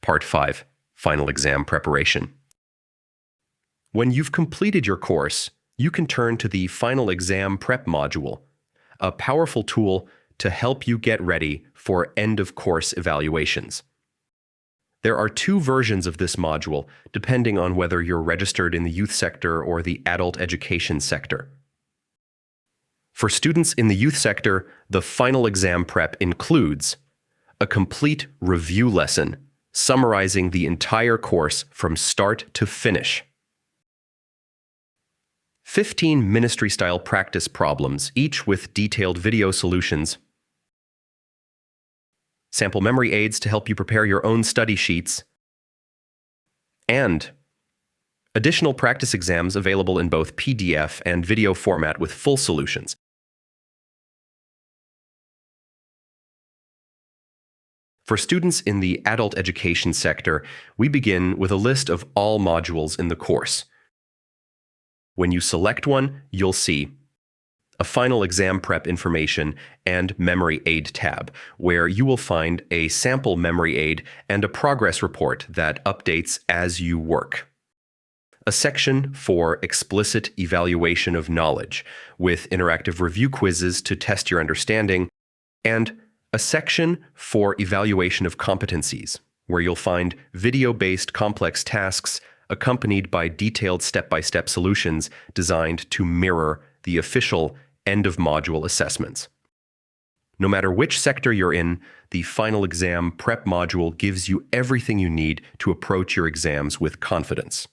Part 5, Final Exam Preparation. When you've completed your course, you can turn to the Final Exam Prep module, a powerful tool to help you get ready for end-of-course evaluations. There are two versions of this module, depending on whether you're registered in the youth sector or the adult education sector. For students in the youth sector, the Final Exam Prep includes a complete review lesson summarizing the entire course from start to finish, 15 ministry-style practice problems, each with detailed video solutions, sample memory aids to help you prepare your own study sheets, and additional practice exams available in both PDF and video format with full solutions. For students in the adult education sector, we begin with a list of all modules in the course. When you select one, you'll see a Final Exam Prep information and Memory Aid tab, where you will find a sample memory aid and a progress report that updates as you work. A section for explicit evaluation of knowledge, with interactive review quizzes to test your understanding, and a section for evaluation of competencies, where you'll find video-based complex tasks accompanied by detailed step-by-step solutions designed to mirror the official end-of-module assessments. No matter which sector you're in, the Final Exam Prep module gives you everything you need to approach your exams with confidence.